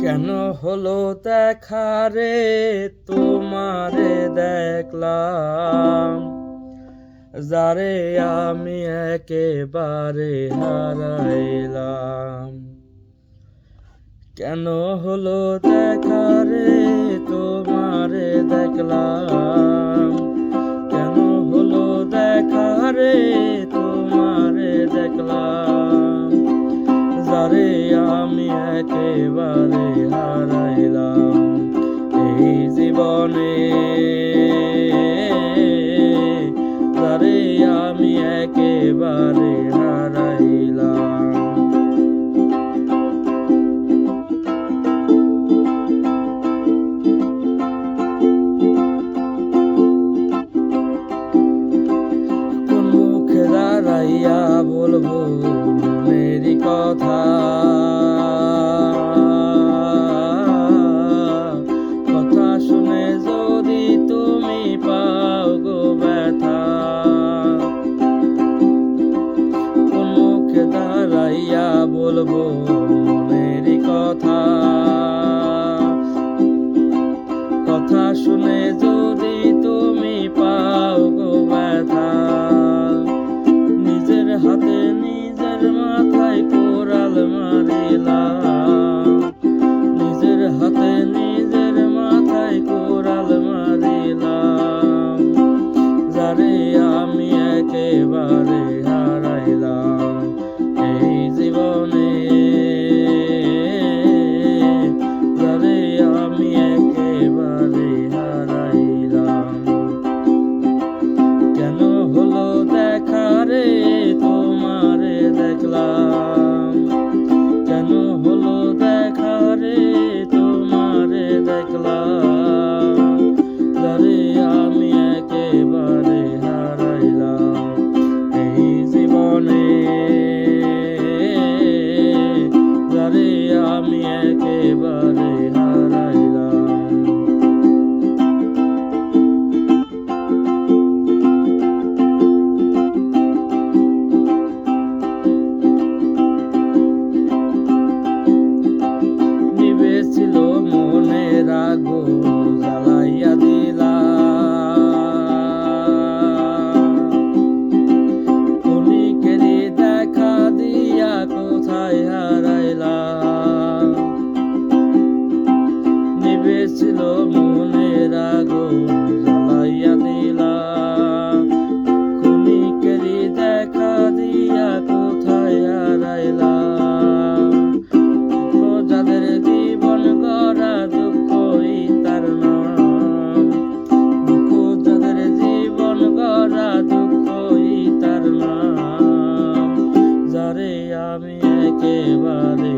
কেন হলো দেখা রে তোমারে দেখলাম, যারে আমি একেবারে হারাইলাম। কেন হলো দেখা রে তোমারে দেখলাম, কেন হলো দেখা রে তোমারে দেখলাম, যারে আমি একেবারে হারাইলাম এই জীবনে, যারে আমি একেবারে হারাইলাম। কোন মুখে দাঁড়াইয়া বলবো মনেরই কথা, কথা শুনে যদি তুমি পাও গো ব্যথা। কোন মুখে দাঁড়াইয়া বলবো মনেরই কথা, কথা শুনে যদি তুমি পাও গো ব্যথা। নিজের হাতে নিজের মাথায় কোরাল মারিলাম, নিজের হাতে নিজের মাথায় কোরাল মারিলাম, যারে আমি একেবারে হারাইলাম এই জীবনে, যারে আমি একেবারে হারাইলাম। কেন হলো দেখা রে তোমারে দেখলাম, কেন হলো দেখা রে তোমারে দেখলাম, যারে আমি একেবারে হারাইলাম এই জীবনে, যারে আমি একেবারে হারাইলাম। নিভেছিল মনের আগুন জ্বালাইয়া দিলা, ক্ষণিকেরই দেখা দিয়া কোথায় হারাইলা। নিভেছিল মনের আগুন জ্বালাইয়া দিলা, ক্ষণিকেরই দেখা দিয়া কোথায় হারাইলা। যাদের জীবন গড়া দুঃখই তার নাম, দুঃখ যাদের জীবন গড়া দুঃখই তার নাম, যারে আমি একেবারে